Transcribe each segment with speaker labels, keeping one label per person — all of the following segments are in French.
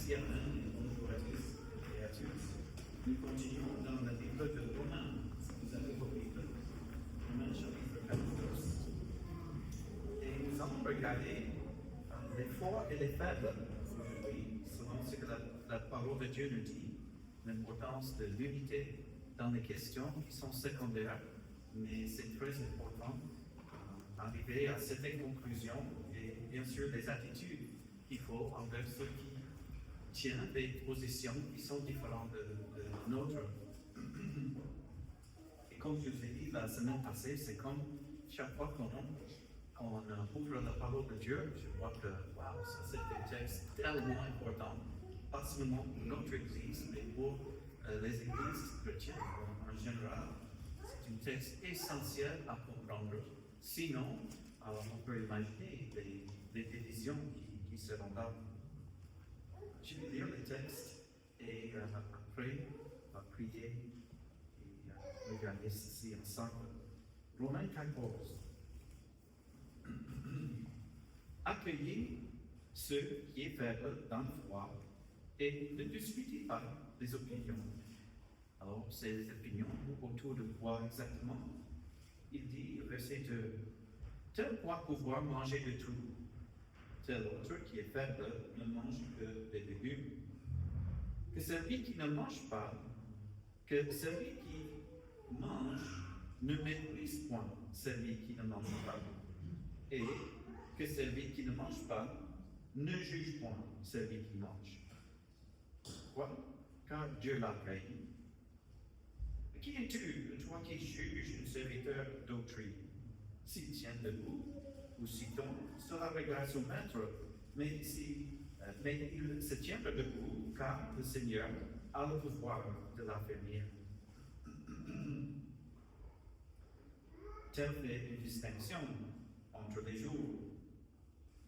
Speaker 1: Merci Alain et bonjour à tous et à tous. Nous continuons dans la Bible de Romains. Si vous avez vos Bibles, Romains chapitre 14. Et nous allons regarder les forts et les faibles aujourd'hui, selon ce que la parole de Dieu nous dit, l'importance de l'unité dans les questions qui sont secondaires, mais c'est très important d'arriver à cette conclusion et bien sûr les attitudes qu'il faut envers ceux qui tiennent des positions qui sont différentes de nôtres. Et comme je vous ai dit la semaine passée, c'est comme chaque fois qu'on ouvre la parole de Dieu, je vois que wow, c'est un texte tellement important, pas seulement pour notre Église, mais pour les Églises chrétiennes en général. C'est un texte essentiel à comprendre. Sinon, on peut imaginer les divisions qui seront là. Je vais lire le texte et après, on va prier et regarder ceci ensemble. Romains 14. Accueillez ceux qui est faible dans la foi et ne discutez pas les opinions. Alors, c'est les opinions autour de quoi exactement? Il dit, verset 2, tel croit pouvoir manger de tout. Tel autre qui est faible ne mange que des légumes. Que celui qui ne mange pas, que celui qui mange ne méprise point celui qui ne mange pas. Et que celui qui ne mange pas ne juge point celui qui mange. Pourquoi? Car Dieu l'a créé. Qui es-tu, toi qui juges un serviteur d'autrui? S'il tient debout, ou si tombe, cela regarde son maître, mais il se tient debout, car le Seigneur a le pouvoir de l'affermir. Tel fait une distinction entre les jours,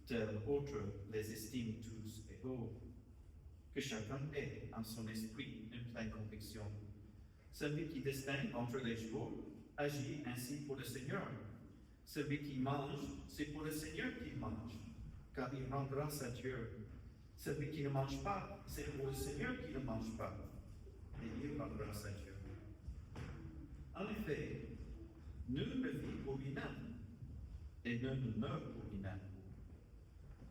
Speaker 1: tel autre les estime tous égaux. Que chacun ait en son esprit une pleine conviction. Celui qui distingue entre les jours agit ainsi pour le Seigneur. Celui qui mange, c'est pour le Seigneur qu'il mange, car il rend grâce à Dieu. Celui qui ne mange pas, c'est pour le Seigneur qui ne mange pas, et il rend grâce à Dieu. En effet, nul ne vit pour lui-même, et nul ne meurt pour lui-même.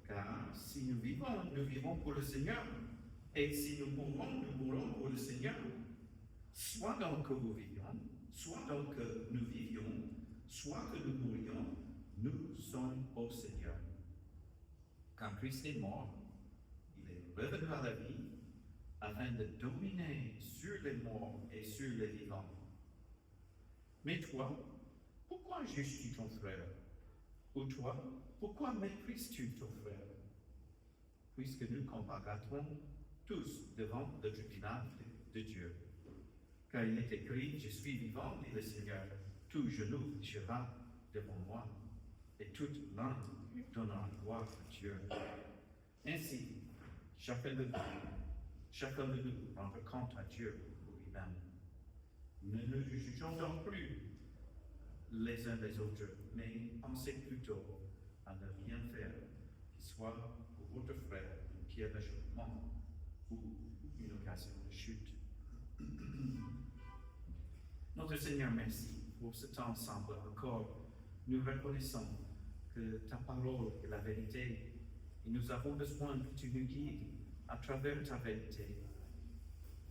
Speaker 1: Car si nous vivons pour le Seigneur, et si nous mourons pour le Seigneur. Soit donc que nous vivions, soit donc que nous vivions, soit que nous mourions, nous sommes au Seigneur. Quand Christ est mort, il est revenu à la vie afin de dominer sur les morts et sur les vivants. Mais toi, pourquoi juges-tu ton frère? Ou toi, pourquoi méprises-tu ton frère? Puisque nous comparaîtrons tous devant le tribunal de Dieu. Car il est écrit, je suis vivant, dit le Seigneur, tout genou fléchira devant moi, et toute langue donnera gloire à Dieu. Ainsi, chacun de nous rendre compte à Dieu pour lui-même. Ne nous jugeons donc plus les uns les autres, mais pensez plutôt à ne rien faire qui soit pour votre frère une pierre d'achoppement ou une occasion de chute. Notre Seigneur, merci pour ce temps ensemble. Encore, nous reconnaissons que ta parole est la vérité et nous avons besoin que tu nous guides à travers ta vérité.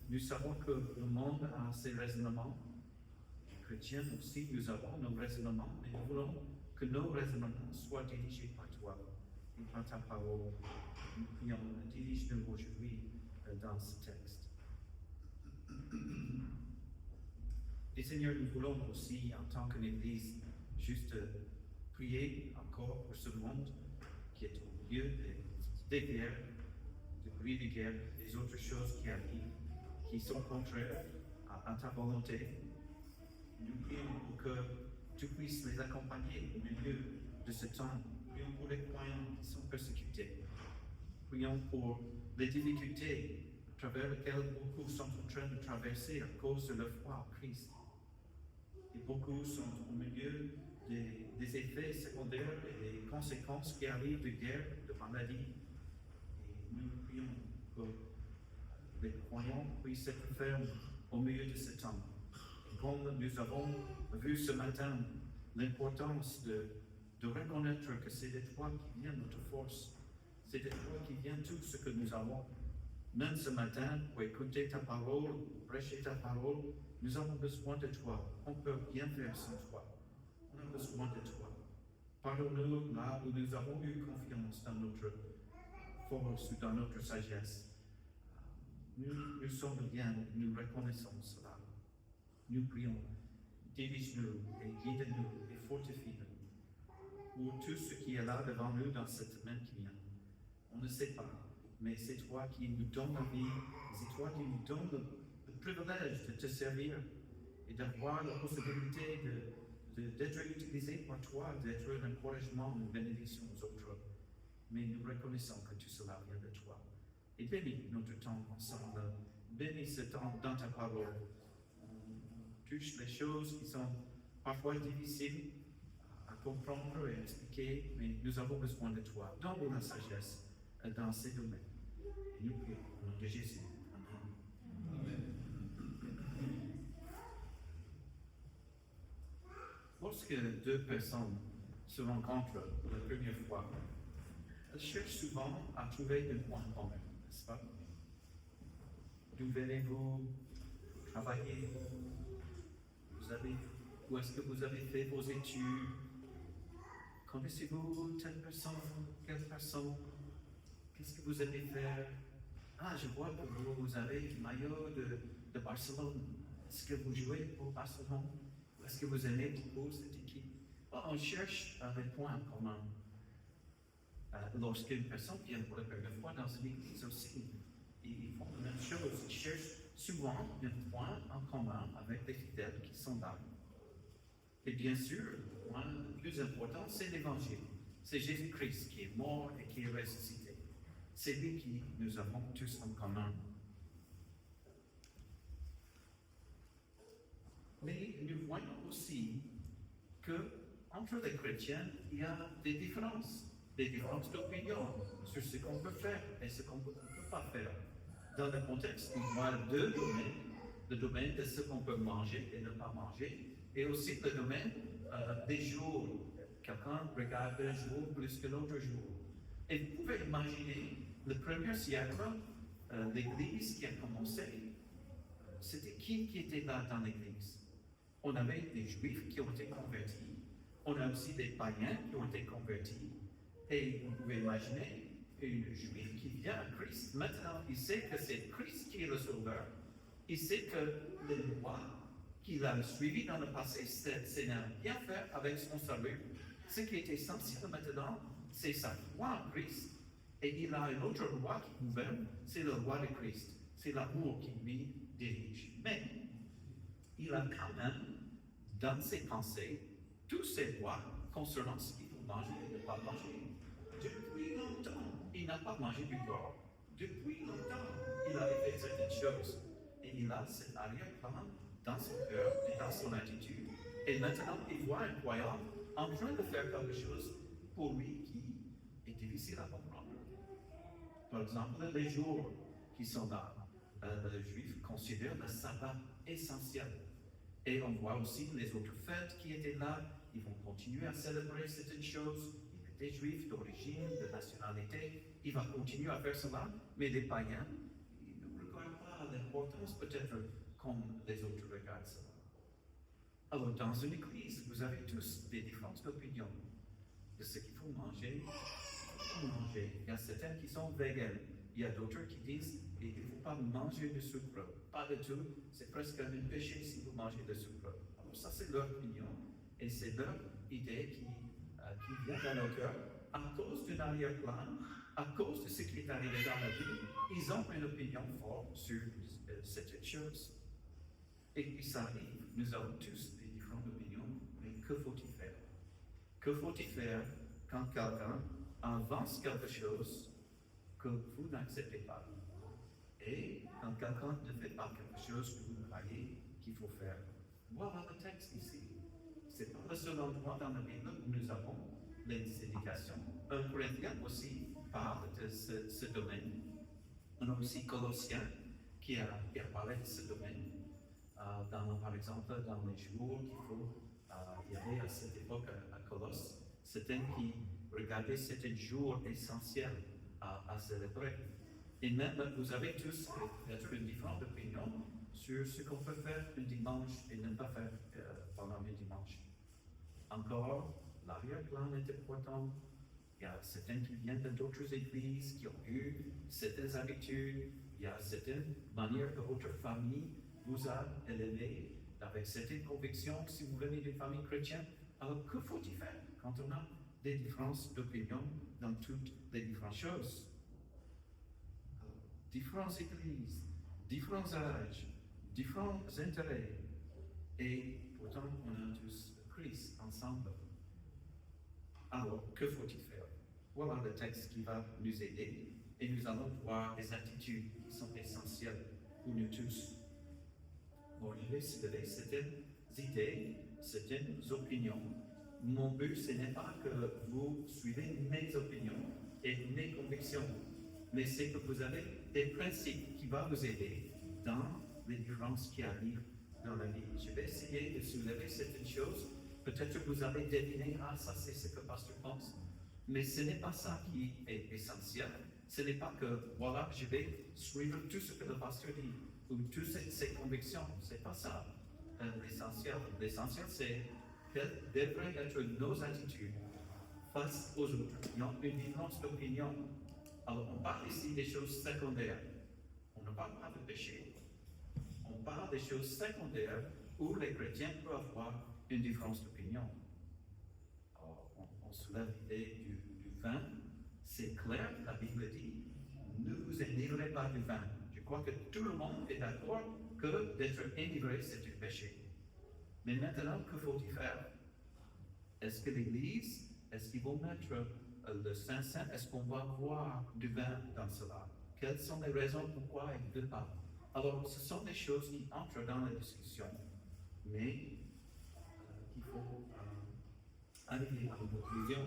Speaker 1: Nous savons que le monde a ses raisonnements. Les chrétiens aussi, nous avons nos raisonnements, mais nous voulons que nos raisonnements soient dirigés par toi et par ta parole. Nous prions, dirige-nous aujourd'hui dans ce texte. Et Seigneur, nous voulons aussi, en tant qu'Église, juste prier encore pour ce monde qui est au milieu des guerres, des bruits de guerre, des autres choses qui arrivent, qui sont contraires à ta volonté. Nous prions pour que tu puisses les accompagner au milieu de ce temps. Prions pour les croyants qui sont persécutés. Prions pour les difficultés à travers lesquelles beaucoup sont en train de traverser à cause de leur foi en Christ. Et beaucoup sont au milieu des effets secondaires et des conséquences qui arrivent de guerre, de maladie. Et nous prions que puisse être ferme au milieu de ce temps. Et comme nous avons vu ce matin, l'importance de reconnaître que c'est de toi qui vient notre force, c'est de toi qui vient tout ce que nous avons. Même ce matin, pour écouter ta parole, pour prêcher ta parole, nous avons besoin de toi. On ne peut rien faire sans toi. On a besoin de toi. Pardonne-nous là où nous avons eu confiance dans notre force ou dans notre sagesse. Nous sommes bien, nous reconnaissons cela. Nous prions. Dirige-nous et guide-nous et fortifie-nous pour tout ce qui est là devant nous dans cette semaine qui vient. On ne sait pas, mais c'est toi qui nous donnes la vie, c'est toi qui nous donnes le privilège de te servir et d'avoir la possibilité d'être utilisé par toi, d'être un encouragement, une bénédiction aux autres. Mais nous reconnaissons que tout cela vient de toi. Et bénis notre temps ensemble. Bénis ce temps dans ta parole. On touche les choses qui sont parfois difficiles à comprendre et à expliquer, mais nous avons besoin de toi. Donne-nous la sagesse dans ces domaines. Et nous prions au nom de Jésus. Amen. Lorsque deux personnes se rencontrent la première fois, elles cherchent souvent à trouver un point commun, n'est-ce pas? D'où venez-vous? Travaillez? Où est-ce que vous avez fait vos études? Connaissez-vous telle personne, quelle personne? Qu'est-ce que vous allez faire? Ah, je vois que vous avez le maillot de Barcelone. Est-ce que vous jouez pour Barcelone? Est-ce que vous aimez beaucoup cette équipe? On cherche un point commun. Lorsqu'une personne vient pour la première fois dans une église aussi, ils font la même chose. Ils cherchent souvent un point en commun avec les fidèles qui sont là. Et bien sûr, le point le plus important, c'est l'évangile. C'est Jésus-Christ qui est mort et qui est ressuscité. C'est lui qui nous avons tous en commun. Mais nous voyons aussi qu'entre les chrétiens, il y a des différences d'opinion sur ce qu'on peut faire et ce qu'on ne peut pas faire. Dans le contexte, on voit deux domaines, le domaine de ce qu'on peut manger et ne pas manger, et aussi le domaine des jours. Quelqu'un regarde un jour plus que l'autre jour. Et vous pouvez imaginer, le premier siècle, l'Église qui a commencé, c'était qui était là dans l'Église? On avait des Juifs qui ont été convertis, on a aussi des païens qui ont été convertis, et vous pouvez imaginer une Juif qui vient à Christ. Maintenant, il sait que c'est Christ qui est le Sauveur. Il sait que les lois qu'il a suivies dans le passé, c'est n'a rien faire avec son salut. Ce qui est essentiel maintenant, c'est sa foi en Christ. Et il a une autre loi qui gouverne, c'est la loi de Christ. C'est l'amour qui lui dirige. Mais il a quand même, dans ses pensées, toutes ces lois concernant ce qu'il faut manger et ne pas manger. Depuis longtemps, il n'a pas mangé du porc. Depuis longtemps, il avait fait certaines choses. Et il a cet arrière-plan dans son cœur et dans son attitude. Et maintenant, il voit un croyant en train de faire quelque chose pour lui qui est difficile à comprendre. Par exemple, les jours qui sont là, les Juifs considèrent le sabbat essentiel. Et on voit aussi les autres fêtes qui étaient là, ils vont continuer à célébrer certaines choses. Il était juif d'origine, de nationalité, il va continuer à faire cela, mais les païens, ils ne regardent pas l'importance peut-être comme les autres regardent cela. Alors, dans une église, vous avez tous des différentes opinions de ce qu'il faut manger. Il y a certains qui sont véganes. Il y a d'autres qui disent qu'il ne faut pas manger de sucre. Pas du tout. C'est presque un péché si vous mangez de sucre. Alors ça, c'est leur opinion. Et c'est leur idée qui vient dans leur cœur. À cause d'un arrière-plan, à cause de ce qui est arrivé dans la vie, ils ont une opinion forte sur cette chose. Et puis ça arrive. Nous avons tous des différentes opinions. Mais que faut-il faire? Que faut-il faire quand quelqu'un avance quelque chose que vous n'acceptez pas? Et quand quelqu'un ne fait pas quelque chose que vous croyez qu'il faut faire? Voilà le texte ici. Ce n'est pas le seul endroit dans la Bible où nous avons les indications. 1 Corinthiens aussi parle de ce domaine. On a aussi Colossiens qui a parlé de ce domaine. Par exemple, dans les jours qu'il faut y avait à cette époque à Colosse, certains qui regardaient certains jours essentiels à célébrer. Et même, vous avez tous peut-être une différente opinion sur ce qu'on peut faire un dimanche et ne pas faire pendant le dimanche. Encore, l'arrière-plan est important. Il y a certains qui viennent d'autres églises qui ont eu certaines habitudes. Il y a certaines manières que votre famille vous a élevé avec certaines convictions. Si vous venez d'une famille chrétienne, alors que faut-il faire quand on a des différences d'opinion dans toutes les différentes choses? Différentes églises, différents âges, différents intérêts, et pourtant on a tous Christ ensemble. Alors, que faut-il faire? Voilà le texte qui va nous aider, et nous allons voir les attitudes qui sont essentielles pour nous tous. Bon, je vais citer certaines idées, certaines opinions. Mon but, ce n'est pas que vous suivez mes opinions et mes convictions, mais c'est que vous avez des principes qui vont vous aider dans les différences qui arrivent dans la vie. Je vais essayer de soulever certaines choses. Peut-être que vous avez deviné, ça c'est ce que le pasteur pense. Mais ce n'est pas ça qui est essentiel. Ce n'est pas que, voilà, je vais suivre tout ce que le pasteur dit, ou toutes ses convictions. Ce n'est pas ça l'essentiel. L'essentiel, c'est quelles devraient être nos attitudes face aux autres. Il y a une différence d'opinion. Alors, on parle ici des choses secondaires. On ne parle pas de péché. On parle des choses secondaires où les chrétiens peuvent avoir une différence d'opinion. Alors, on soulève l'idée du vin. C'est clair, la Bible dit, ne vous enivrez pas du vin. Je crois que tout le monde est d'accord que d'être enivré, c'est un péché. Mais maintenant, que faut-il faire? Est-ce que l'Église, est-ce qu'ils vont mettre le Saint-Saint, est-ce qu'on va voir du vin dans cela? Quelles sont les raisons pourquoi il ne veut pas? Alors, ce sont des choses qui entrent dans la discussion, mais il faut arriver à une conclusion.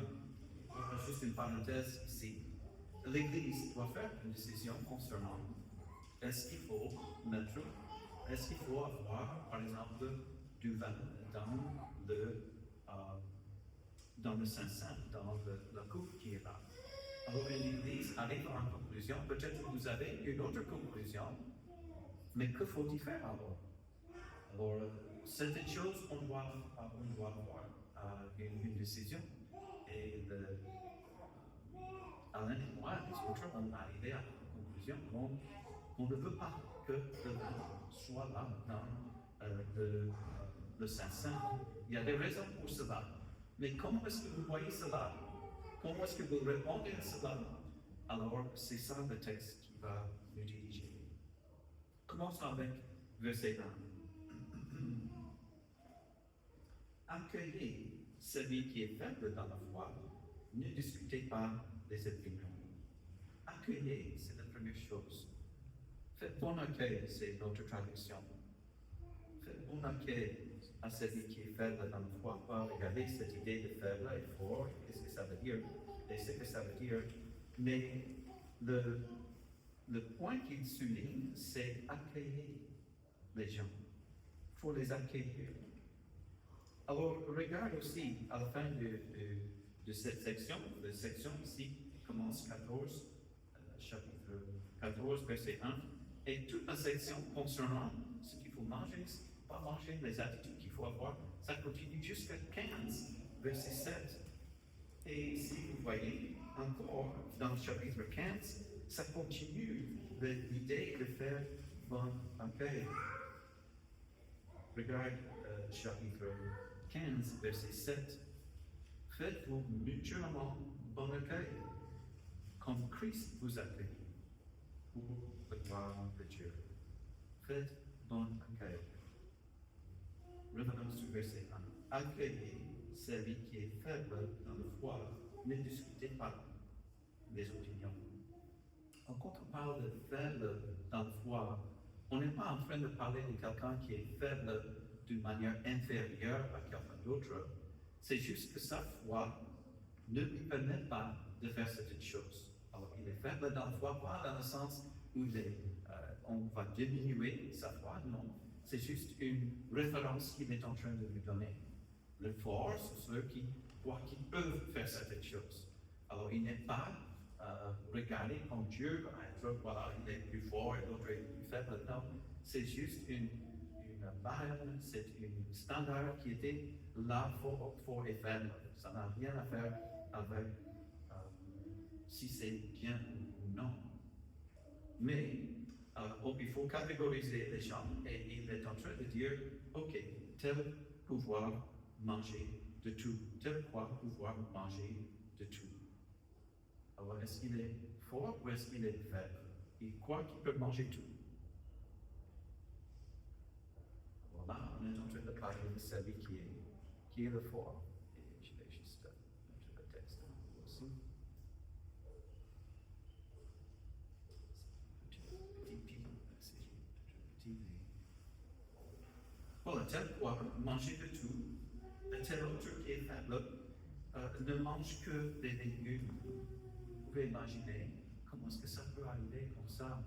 Speaker 1: Juste une parenthèse ici. L'Église doit faire une décision concernant est-ce qu'il faut avoir, par exemple, du vin dans le Saint-Saint, dans la coupe qui est là. Alors l'Église arrive à une conclusion, peut-être que vous avez une autre conclusion, mais que faut-il faire alors? Alors, certaines choses, on doit avoir une décision. Et Alain et moi, les autres, on est arrivé à une conclusion. On ne veut pas que le vin soit là dans le Saint-Saint. Il y a des raisons pour cela. Mais comment est-ce que vous voyez cela? Comment est-ce que vous répondez à cela? Alors, c'est ça le texte qui va nous diriger. Commençons avec verset 1. Accueillez celui qui est faible dans la foi. Ne discutez pas des opinions. Accueillez, c'est la première chose. Faites bon accueil, c'est notre traduction. Faites bon accueil à celui qui est faible dans la foi. Regardez cette idée de faible et fort, qu'est-ce que ça veut dire? Et ce que ça veut dire. Mais le point qu'il souligne, c'est accueillir les gens. Il faut les accueillir. Alors, regarde aussi à la fin de cette section, la section ici commence 14, chapitre 14, verset 1, et toute la section concernant ce qu'il faut manger, pas manger, les attitudes qu'il faut avoir, ça continue jusqu'à 15, verset 7. Et si vous voyez, encore dans le chapitre 15, ça continue l'idée de faire bon accueil. Regarde chapitre 15, verset 7. Faites-vous mutuellement bon accueil, comme Christ vous accueille, pour la gloire de Dieu. Faites bon accueil. Revenons sur verset 1. Accueillez celui qui est faible dans la foi, ne discutez pas des opinions. Quand on parle de faible dans la foi, on n'est pas en train de parler de quelqu'un qui est faible d'une manière inférieure à quelqu'un d'autre. C'est juste que sa foi ne lui permet pas de faire cette chose. Alors, il est faible dans la foi, pas dans le sens où on va diminuer sa foi, non. C'est juste une référence qu'il est en train de lui donner. Le fort, c'est ceux qui croient qu'ils peuvent faire certaines choses. Alors, il n'est pas regardé comme Dieu, voilà, il est plus fort et l'autre est plus faible. Non, c'est juste une barème, c'est un standard qui était là fort et faible. Ça n'a rien à faire avec si c'est bien ou non. Mais il faut catégoriser les gens et il est en train de dire, ok, tel pouvoir manger de tout, tel quoi pouvoir manger de tout. Alors est-ce qu'il est fort ou est-ce qu'il est faible? Il croit qu'il peut manger tout. Voilà, on est en train de parler de celui qui est le fort. Et je vais juste mettre le texte aussi. Voilà, tel quoi manger de tout, et tel autre qui est faible ne mange que des légumes. Vous pouvez imaginer comment est-ce que ça peut arriver comme ça.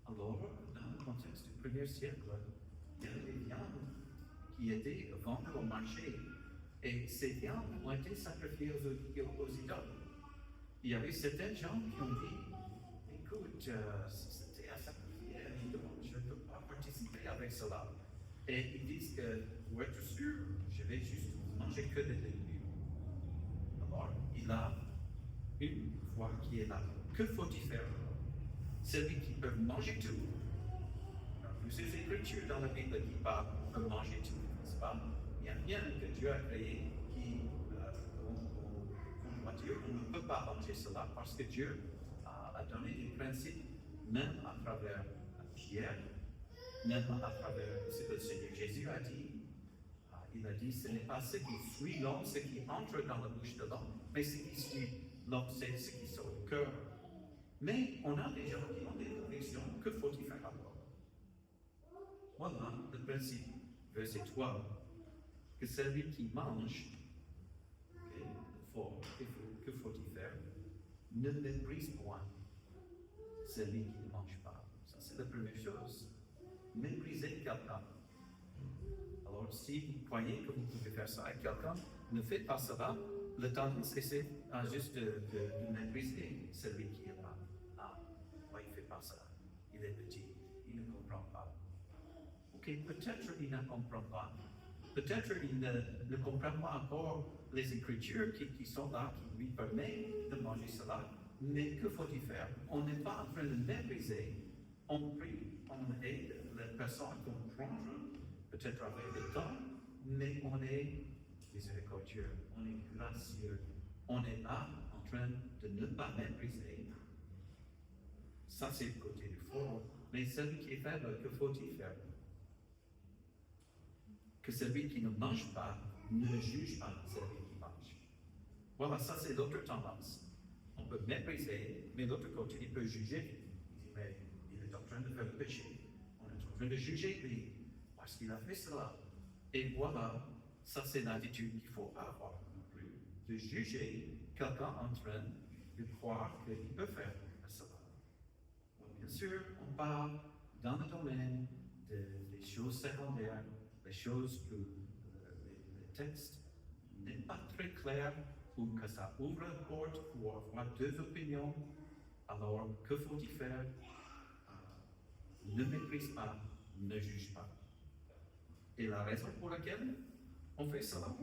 Speaker 1: Alors, dans le contexte du 1er siècle, il y avait des viandes qui étaient vendues au marché et ces viandes ont été sacrifiées aux idoles. Il y avait certains gens qui ont dit, écoute, si c'était à sacrifier à un idole, je ne peux pas participer avec cela. Et ils disent que, pour être sûr, je vais juste manger que des légumes. Alors, il a une foi qui est là. Que faut-il faire? Celui qui peut manger tout. Plusieurs écritures dans la Bible qui parlent de manger tout, n'est-ce pas? Il n'y a rien que Dieu a créé qui, on va dire, on ne peut pas manger cela parce que Dieu a donné des principes, même à travers Pierre, même à travers ce que le Seigneur Jésus a dit. Il a dit, ce n'est pas ce qui suit l'homme, ce qui entre dans la bouche de l'homme, mais ce qui suit l'homme, c'est ce qui sort du cœur. Mais on a des gens qui ont des convictions, que faut-il faire alors? Voilà le principe, verset 3, que celui qui mange, que faut-il faire? Ne méprise point celui qui ne mange pas. Ça, c'est la première chose. Mépriser quelqu'un. Alors, si vous croyez que vous pouvez faire ça avec quelqu'un, ne faites pas cela. Le tendance, c'est juste de mépriser celui qui est là. Ah, moi, il ne fait pas ça. Il est petit. Il ne comprend pas. Ok, peut-être il ne comprend pas. Peut-être il ne comprend pas encore les Écritures qui sont là, qui lui permettent de manger cela. Mais que faut-il faire? On n'est pas en train de mépriser. On prie, on aide la personne à comprendre, peut-être avec le temps, mais on est miséricordieux, on est gracieux, on est là en train de ne pas mépriser. Ça, c'est le côté du fort. Mais celui qui est faible, que faut-il faire? Que celui qui ne mange pas ne juge pas celui qui mange. Voilà, ça c'est l'autre tendance. On peut mépriser, mais l'autre côté, il peut juger. Il dit, mais il est en train de faire le péché. On est en train de juger lui, parce qu'il a fait cela. Et voilà, ça c'est l'attitude qu'il faut avoir non plus, de juger quelqu'un en train de croire qu'il peut faire cela. Donc, bien sûr, on parle dans le domaine des choses secondaires, les choses que le texte n'est pas très clair ou que ça ouvre la porte pour avoir deux opinions. Alors, que faut-il faire? Ne méprise pas, ne juge pas. Et la raison pour laquelle on fait cela,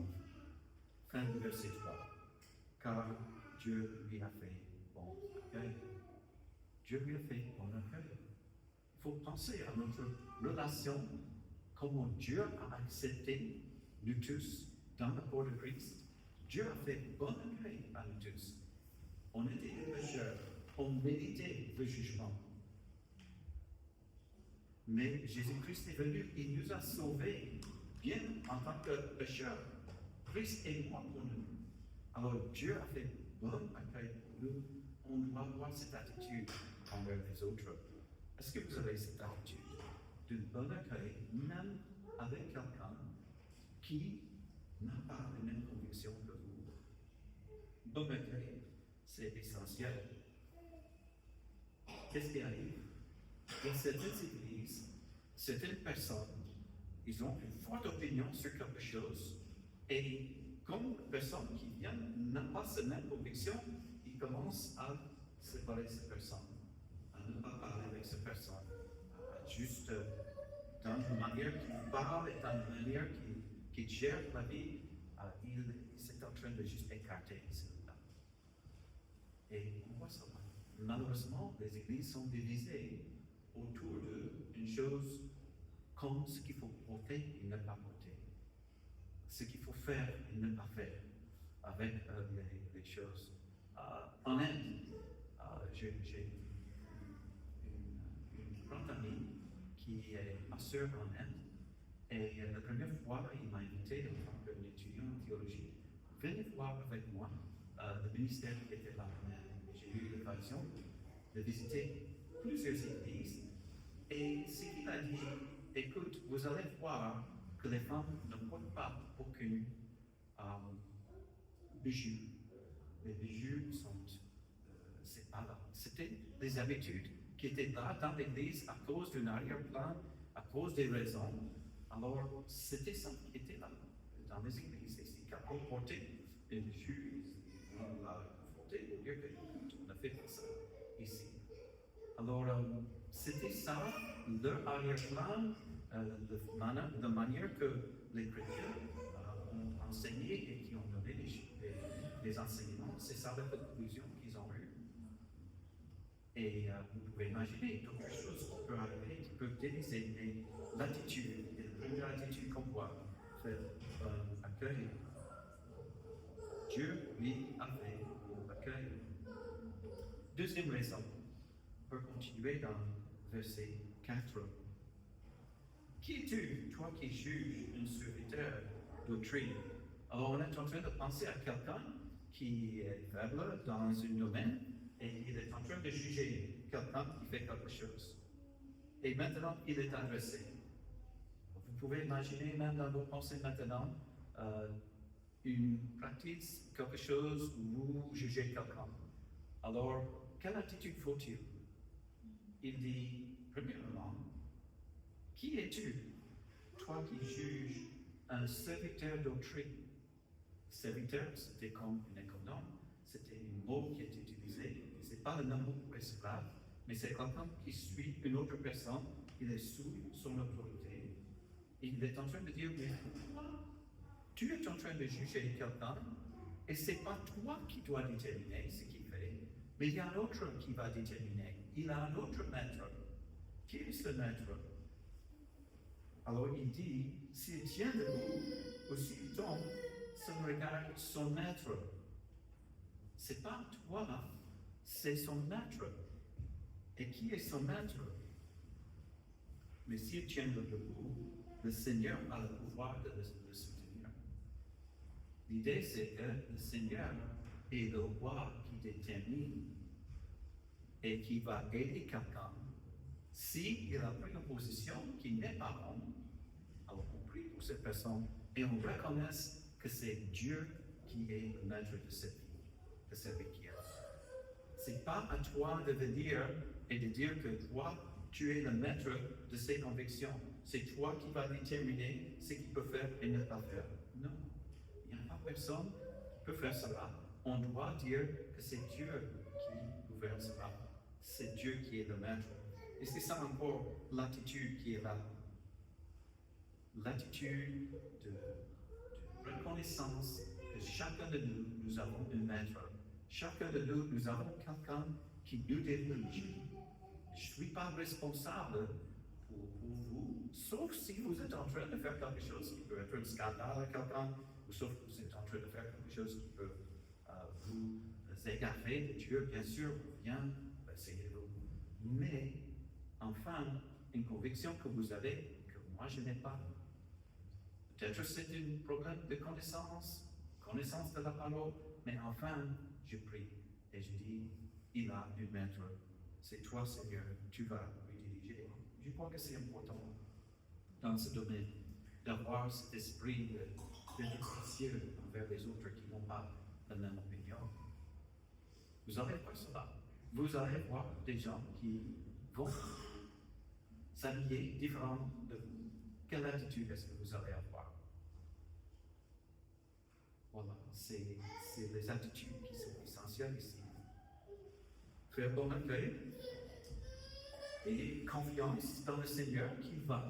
Speaker 1: fin du verset 3, car Dieu lui a fait bon accueil. Dieu lui a fait bon accueil. Il faut penser à notre relation, comment Dieu a accepté nous tous dans le corps de Christ. Dieu a fait bon accueil à nous tous. On était des pécheurs, on méritait le jugement. Mais Jésus-Christ est venu, il nous a sauvés, bien en tant que pécheurs. Christ est mort pour nous. Alors Dieu a fait bon accueil pour nous. On doit avoir cette attitude envers les autres. Est-ce que vous avez cette attitude de bon accueil, même avec quelqu'un qui n'a pas les mêmes convictions que vous? Bon accueil, c'est essentiel. qu'est-ce qui arrive? Dans certaines églises, certaines personnes, ils ont une forte opinion sur quelque chose, et comme la personne qui vient n'a pas cette même conviction, ils commencent à séparer cette personne, à ne pas parler avec cette personne, juste dans une manière qu'il parle et dans une manière qu'il gère la vie, il est en train de juste écarter celui-là. Et on voit ça. Malheureusement, les églises sont divisées autour d'une chose comme ce qu'il faut porter et ne pas porter, ce qu'il faut faire et ne pas faire avec les choses. En Inde, j'ai une grande amie qui est pasteur en Inde, et la première fois, il m'a invité en tant qu'étudiant en théologie, venez voir avec moi le ministère qui était là en Inde. J'ai eu l'occasion de visiter plusieurs églises, et ce qu'il a dit, écoute, vous allez voir que les femmes ne portent pas aucun bijou. Les bijoux sont, c'est pas là. C'était des habitudes qui étaient là dans l'église à cause d'un arrière-plan, à cause des raisons. Alors, c'était ça qui était là dans les églises. Et si quelqu'un portait des bijoux, on l'a confronté pour dire qu'on ne fait pas ça ici. Alors, c'était ça, leur arrière-plan, de manière que les chrétiens ont enseigné et qui ont donné des enseignements. C'est ça la conclusion qu'ils ont eue. Et vous pouvez imaginer d'autres choses qui peuvent arriver, qui peuvent diviser. Mais l'attitude, et la première attitude qu'on voit, c'est accueil. Dieu, lui, a fait pour accueil. Deuxième raison, on peut continuer dans verset 4. Qui es-tu, toi qui juges un serviteur d'autrui? Alors, on est en train de penser à quelqu'un qui est faible dans un domaine et il est en train de juger quelqu'un qui fait quelque chose. Et maintenant, il est adressé. Vous pouvez imaginer, même dans vos pensées maintenant, une pratique, quelque chose où vous jugez quelqu'un. Alors, quelle attitude faut-il? Il dit, premièrement, qui es-tu, toi qui juges un serviteur d'autrui? Serviteur, c'était comme un économe, c'était un mot qui est utilisé, ce n'est pas le même mot pour esclave, mais c'est quelqu'un qui suit une autre personne, il est sous son autorité. Il est en train de dire, mais tu es en train de juger quelqu'un, et ce n'est pas toi qui dois déterminer ce qu'il fait, mais il y a un autre qui va déterminer. Il a un autre maître. Qui est ce maître? Alors il dit, s'il tient debout ou s'il tombe, ça regarde son maître. Ce n'est pas toi, c'est son maître. Et qui est son maître? Mais s'il tient debout, le Seigneur a le pouvoir de le soutenir. L'idée, c'est que le Seigneur est le roi qui détermine et qui va aider quelqu'un. S'il a pris une position qui n'est pas bonne, alors on prie pour cette personne et on reconnaît que c'est Dieu qui est le maître de cette vie, de cette rivière. Ce n'est pas à toi de venir et de dire que toi, tu es le maître de ses convictions. C'est toi qui vas déterminer ce qu'il peut faire et ne pas faire. Non, il n'y a pas personne qui peut faire cela. On doit dire que c'est Dieu qui gouverne cela. C'est Dieu qui est le maître. Et c'est ça encore l'attitude qui est là. L'attitude de reconnaissance que chacun de nous, nous avons un maître. Chacun de nous, nous avons quelqu'un qui nous dirige. Je ne suis pas responsable pour vous, sauf si vous êtes en train de faire quelque chose qui peut être un scandale à quelqu'un, ou sauf que vous êtes en train de faire quelque chose qui peut vous égarer de Dieu. Bien sûr, viens, essayez-vous. Mais, enfin, une conviction que vous avez, que moi je n'ai pas. Peut-être c'est un problème de connaissance de la parole, mais enfin, je prie et je dis, il a un maître. C'est toi, Seigneur, tu vas lui diriger. Je crois que c'est important dans ce domaine d'avoir cet esprit d'être envers les autres qui n'ont pas la même opinion. Vous allez voir cela. vous allez voir des gens qui vont s'habiller différemment de vous. Quelle attitude est-ce que vous allez avoir? Voilà, c'est les attitudes qui sont essentielles ici. Faire bon accueil et confiance dans le Seigneur qui va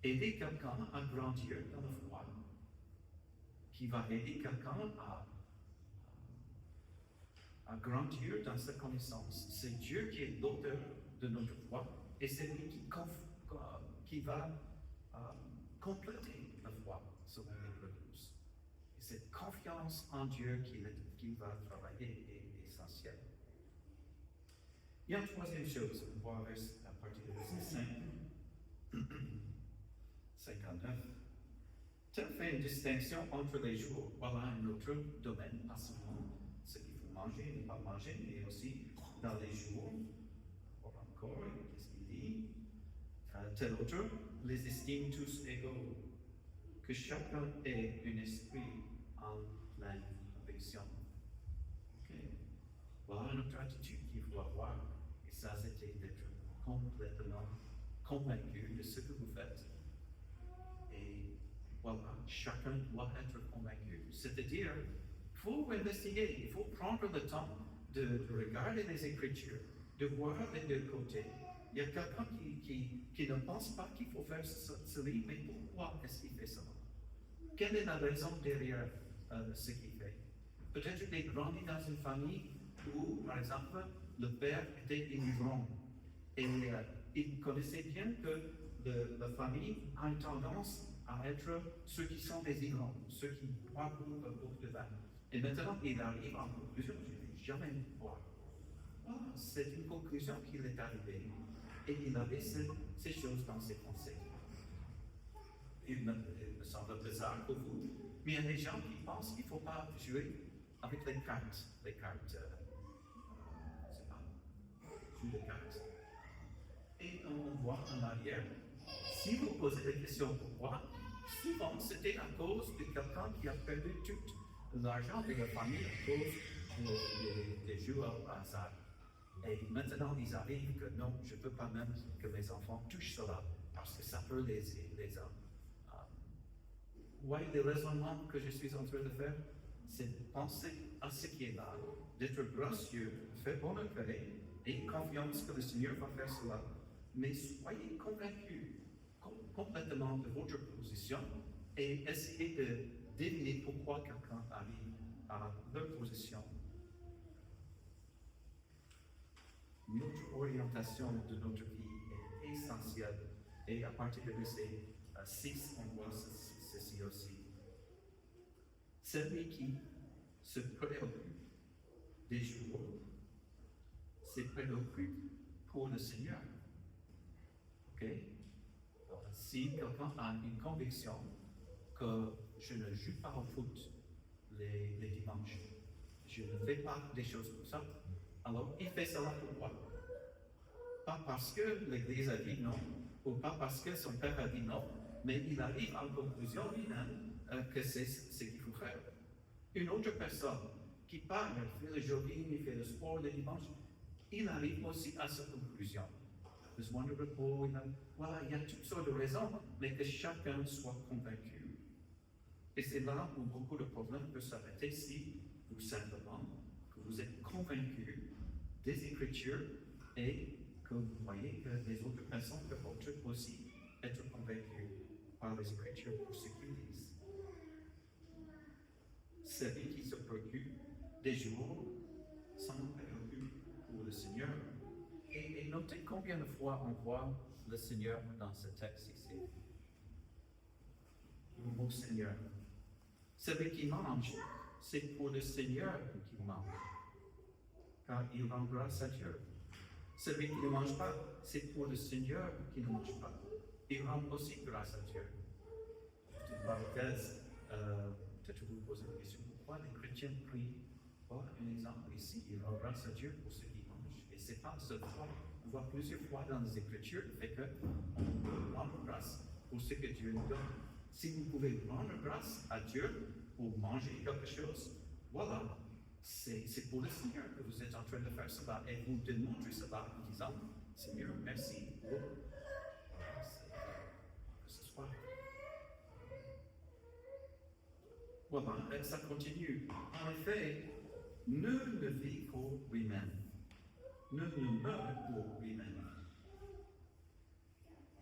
Speaker 1: aider quelqu'un à grandir dans la foi, qui va aider quelqu'un à grandir dans sa connaissance. C'est Dieu qui est l'auteur de notre foi et c'est lui qui va compléter la foi selon l'Hébreux 12. Et cette confiance en Dieu qui va travailler est essentielle. Il y a une troisième chose, on voit à partir de verset 59. Tu fait une distinction entre les jours. Voilà un autre domaine, pas seulement ce qu'il faut manger et ne pas manger, mais aussi dans les jours. Encore, qu'est-ce qu'il dit? Tel autre, les estime tous égaux. Que chacun ait un esprit en pleine conviction. Okay. Voilà une autre attitude qu'il faut avoir. Et ça, c'était d'être complètement convaincu de ce que vous faites. Et voilà, chacun doit être convaincu. C'est-à-dire, il faut investiguer, il faut prendre le temps de regarder les Écritures, de voir les deux côtés. Il y a quelqu'un qui ne pense pas qu'il faut faire cela, mais pourquoi est-ce qu'il fait cela? Quelle est la raison derrière ce qu'il fait? Peut-être qu'il est grandi dans une famille où, par exemple, le père était immigrant. Et il connaissait bien que la famille a une tendance à être ceux qui sont des immigrants, ceux qui boivent beaucoup de vin. Et maintenant, il arrive en conclusion, je ne vais jamais boire. C'est une conclusion qu'il est arrivé. Et il avait ces choses dans ses pensées. Il me semble bizarre pour vous, mais il y a des gens qui pensent qu'il ne faut pas jouer avec les cartes. Les cartes, je ne sais pas, jeu de cartes. Et on voit en arrière, si vous posez la question pourquoi, souvent c'était à cause de quelqu'un qui a perdu tout l'argent de la famille à cause des jeux au hasard. Et maintenant, ils arrivent que non, je ne peux pas même que mes enfants touchent cela, parce que ça peut les hommes. Vous voyez le raisonnement que je suis en train de faire? C'est de penser à ce qui est là, d'être gracieux, faire bon accueil, et confiance que le Seigneur va faire cela. Mais soyez convaincus complètement de votre position et essayez de deviner pourquoi quelqu'un arrive à leur position. Notre orientation de notre vie est essentielle. Et à partir de verset 6, on voit ceci aussi. Celui qui se préoccupe des jours se préoccupe pour le Seigneur. Ok? Alors, si quelqu'un a une conviction que je ne joue pas au foot les dimanches, je ne fais pas des choses comme ça, alors il fait cela pourquoi? Pas parce que l'Église a dit non, ou pas parce que son père a dit non, mais il arrive en conclusion lui-même que c'est ce qu'il faut faire. Une autre personne qui parle, fait le jogging, il fait le sport le dimanche, il arrive aussi à cette conclusion. Besoin de repos, voilà, il y a toutes sortes de raisons, mais que chacun soit convaincu. Et c'est là où beaucoup de problèmes peuvent s'arrêter si, tout simplement, que vous êtes convaincu des Écritures et que vous voyez que les autres personnes peuvent aussi être convaincues par les Écritures pour ce qu'ils disent. Celui qui se préoccupe des jours s'en préoccupe pour le Seigneur. Et notez combien de fois on voit le Seigneur dans ce texte ici. Le mot Seigneur. Celui qui mange, c'est pour le Seigneur qu'il mange, car il rend grâce à Dieu. Celui qui ne mange pas, c'est pour le Seigneur qui ne mange pas. Il rend aussi grâce à Dieu. Petite parenthèse, peut-être vous posez la question, pourquoi les chrétiens prient? Voilà un exemple ici, il rend grâce à Dieu pour ce qu'ils mangent. Et c'est pas seule fois, on voit plusieurs fois dans les Écritures le fait qu'on peut rendre grâce pour ce que Dieu nous donne. Si vous pouvez rendre grâce à Dieu pour manger quelque chose, voilà, c'est pour le Seigneur que vous êtes en train de faire cela et vous démontrez cela en disant Seigneur, merci pour ce soir. Voilà, et ça continue. En effet, nul ne vit pour lui-même. Nul ne meurt pour lui-même.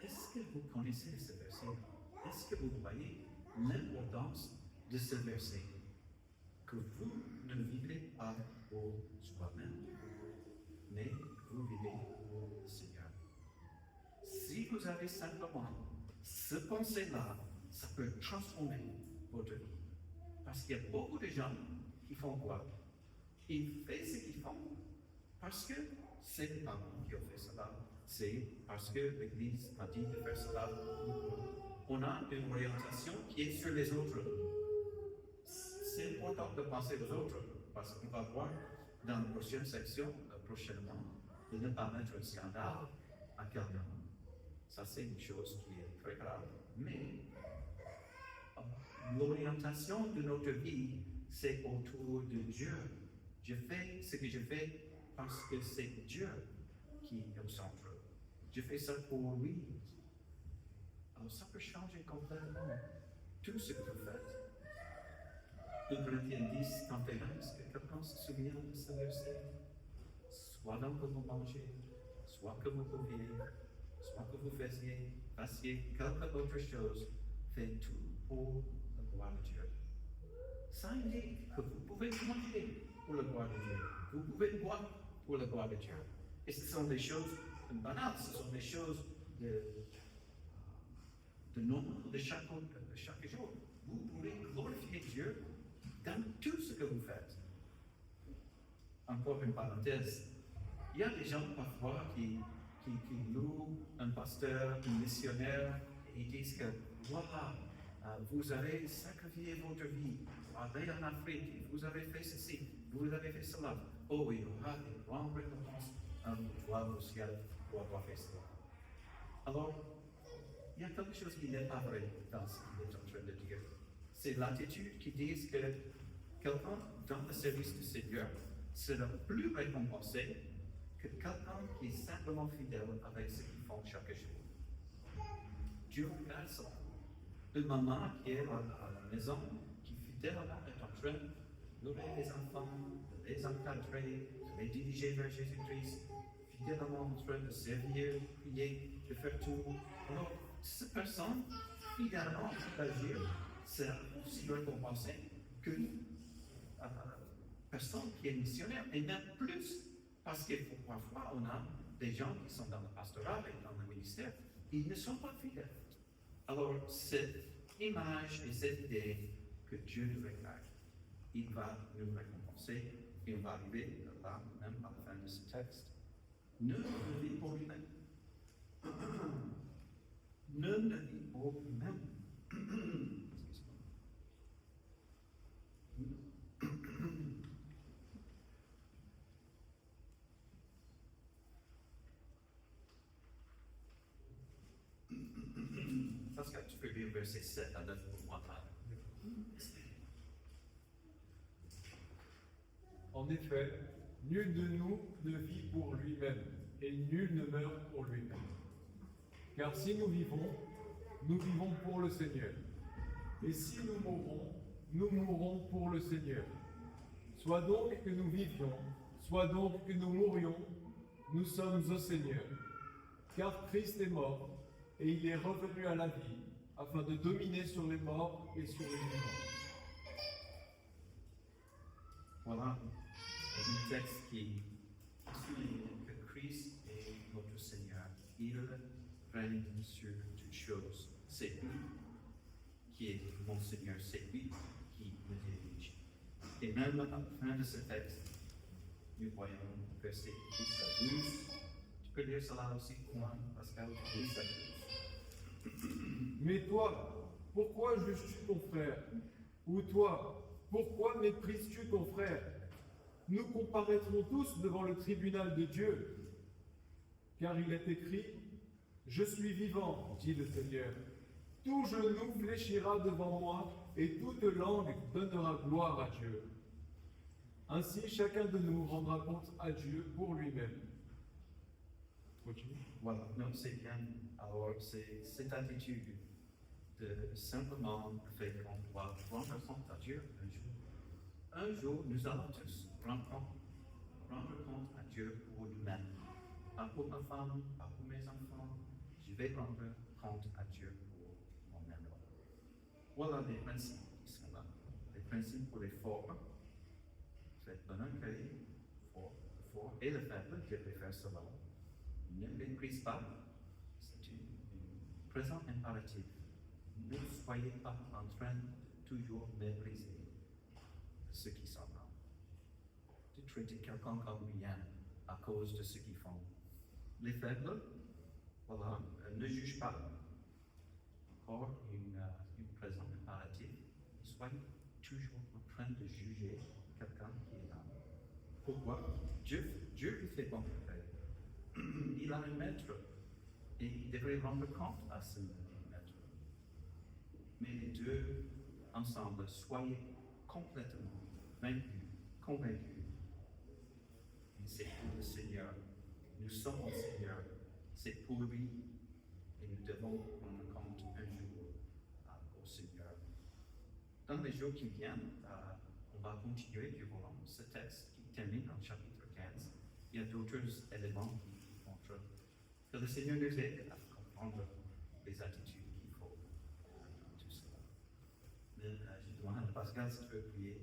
Speaker 1: Est-ce que vous connaissez ce verset? Est-ce que vous voyez l'importance de ce verset? Que vous ne vivez pas pour soi-même, mais vous vivez pour le Seigneur. Si vous avez simplement ce pensée-là, ça peut transformer votre vie. Parce qu'il y a beaucoup de gens qui font quoi? Ils font ce qu'ils font parce que c'est les parents qui ont fait cela. C'est parce que l'Église a dit de faire cela. On a une orientation qui est sur les autres. C'est important de penser aux autres, parce qu'on va voir dans la prochaine section, prochainement, de ne pas mettre un scandale à quelqu'un. Ça, c'est une chose qui est très grave. Mais l'orientation de notre vie, c'est autour de Dieu. Je fais ce que je fais parce que c'est Dieu qui est au centre. Je fais ça pour lui. Alors ça peut changer complètement tout ce que vous faites. 2 Corinthiens 10, 31, est-ce que quelqu'un se souvient de ce verset? Soit donc que vous mangez, soit que vous buviez, soit que vous fassiez quelque autre chose, faites tout pour la gloire de Dieu. Ça indique que vous pouvez manger pour la gloire de Dieu. Vous pouvez boire pour la gloire de Dieu. Et ce sont des choses banales, ce sont des choses de nombre de chaque jour. Vous pouvez glorifier Dieu dans tout ce que vous faites. Encore une parenthèse. Il y a des gens parfois qui louent un pasteur, un missionnaire, et ils disent que voilà, vous avez sacrifié votre vie, allez en Afrique, vous avez fait ceci, vous avez fait cela. Oh, il y aura des grandes récompenses au ciel pour avoir fait cela. Alors, il y a quelque chose qui n'est pas vrai dans ce qu'il est en train de dire. C'est l'attitude qui dit que quelqu'un dans le service du Seigneur sera plus récompensé que quelqu'un qui est simplement fidèle avec ce qu'ils font chaque jour. Dieu regarde ça. Une maman qui est à la maison, qui fidèlement est en train de nourrir les enfants, de les encadrer, de les diriger vers Jésus-Christ, fidèlement en train de servir, de prier, de faire tout. Alors, cette personne, fidèlement, d'agir, sera aussi récompensée que la personne qui est missionnaire, et même plus, parce que parfois on a des gens qui sont dans le pastorat et dans le ministère, ils ne sont pas fidèles. Alors, cette image et cette idée que Dieu nous regarde, il va nous récompenser, et on va arriver là, même à la fin de ce texte. Ne vit pour lui-même. Ne vit pour lui-même. Pascal, tu peux lire verset 7 à 9 pour moi.
Speaker 2: En effet, nul de nous ne vit pour lui-même, et nul ne meurt pour lui-même. Car si nous vivons pour le Seigneur. Et si nous mourrons pour le Seigneur. Soit donc que nous vivions, soit donc que nous mourions, nous sommes au Seigneur. Car Christ est mort, et il est revenu à la vie, afin de dominer sur les morts et sur les vivants.
Speaker 1: Voilà un texte qui souligne que Christ est notre Seigneur. Il règne sur toutes choses. C'est lui qui est mon Seigneur, c'est lui qui me dirige. Et même à la fin de ce texte, nous voyons verset 10 à 12. Tu peux lire cela aussi pour moi, Pascal, 10 à 12.
Speaker 2: Mais toi, pourquoi juges-tu ton frère? Ou toi, pourquoi méprises-tu ton frère? Nous comparaîtrons tous devant le tribunal de Dieu. Car il est écrit, « Je suis vivant, dit le Seigneur. Tout genou fléchira devant moi, et toute langue donnera gloire à Dieu. » Ainsi, chacun de nous rendra compte à Dieu pour lui-même. Continue.
Speaker 1: Voilà, non, c'est bien. Alors, c'est cette attitude de simplement le fait qu'on doit rendre compte à Dieu un jour. Un jour, nous allons tous rendre compte à Dieu pour nous-mêmes. Pas pour ma femme, pas pour mes enfants. Je vais rendre compte à Dieu pour moi-même. Voilà les principes qui sont là. Les principes pour les forts. Faites bon accueil, le fort et le faible devraient faire cela. Ne méprise pas. C'est un présent impératif. Ne soyez pas en train de toujours mépriser ceux qui sont là. De traiter quelqu'un comme rien à cause de ce qu'ils font. Les faibles, voilà, ne juge pas. Encore une présent impératif. Soyez toujours en train de juger quelqu'un qui est là. Pourquoi? Dieu lui fait bon travail. Il a un maître et il devrait rendre compte à ce maître. Mais les deux, ensemble, soyez complètement convaincus. Et c'est pour le Seigneur. Nous sommes au Seigneur. C'est pour lui. Et nous devons rendre compte un jour au Seigneur. Dans les jours qui viennent, on va continuer durant ce texte qui termine en chapitre 15. Il y a d'autres éléments qui montrent que le Seigneur nous aide à comprendre les attitudes qu'il faut dans tout cela. Mais je demande à Pascal si tu veux prier.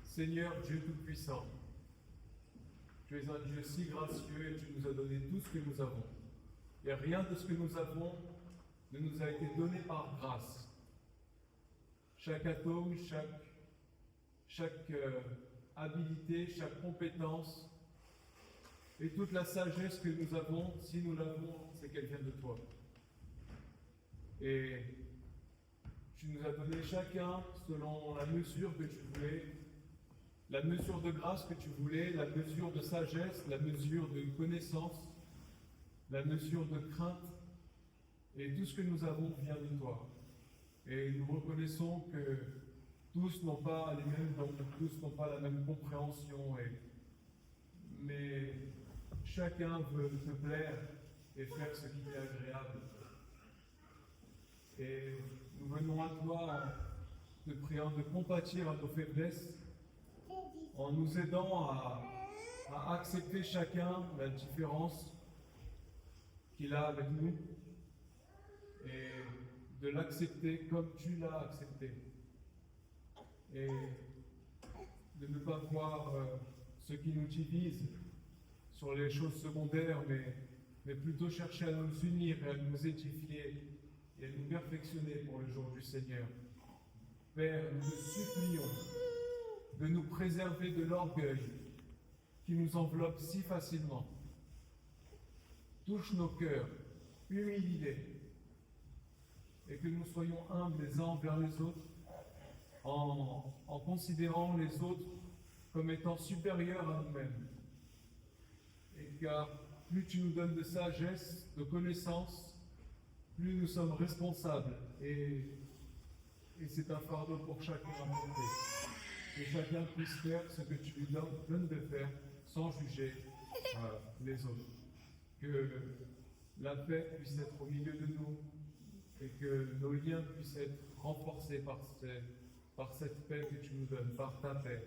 Speaker 2: Seigneur Dieu Tout-Puissant, tu es un Dieu si gracieux et tu nous as donné tout ce que nous avons. Et rien de ce que nous avons ne nous a été donné par grâce. Chaque atome, chaque habilité, chaque compétence et toute la sagesse que nous avons, si nous l'avons, c'est qu'elle vient de toi. Et tu nous as donné chacun selon la mesure que tu voulais, la mesure de grâce que tu voulais, la mesure de sagesse, la mesure de connaissance, la mesure de crainte. Et tout ce que nous avons vient de toi. Et nous reconnaissons que tous n'ont pas les mêmes dons, tous n'ont pas la même compréhension, mais chacun veut te plaire et faire ce qui est agréable. Et nous venons à toi en te priant de compatir à nos faiblesses, en nous aidant à accepter chacun la différence qu'il a avec nous et de l'accepter comme tu l'as accepté. Et de ne pas voir ce qui nous divise sur les choses secondaires, mais plutôt chercher à nous unir et à nous édifier et à nous perfectionner pour le jour du Seigneur. Père, nous te supplions de nous préserver de l'orgueil qui nous enveloppe si facilement. Touche nos cœurs, humilie-les, et que nous soyons humbles les uns envers les autres, en considérant les autres comme étant supérieurs à nous-mêmes. Et car plus tu nous donnes de sagesse, de connaissance, plus nous sommes responsables, et c'est un fardeau pour chacun à porter. Que chacun puisse faire ce que tu lui donnes de faire sans juger les autres. Que la paix puisse être au milieu de nous et que nos liens puissent être renforcés par cette paix que tu nous donnes, par ta paix.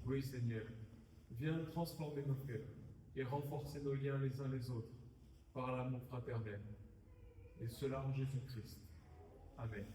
Speaker 2: Oui, Seigneur, viens transformer nos cœurs et renforcer nos liens les uns les autres par l'amour fraternel. Et cela en Jésus-Christ. Amen.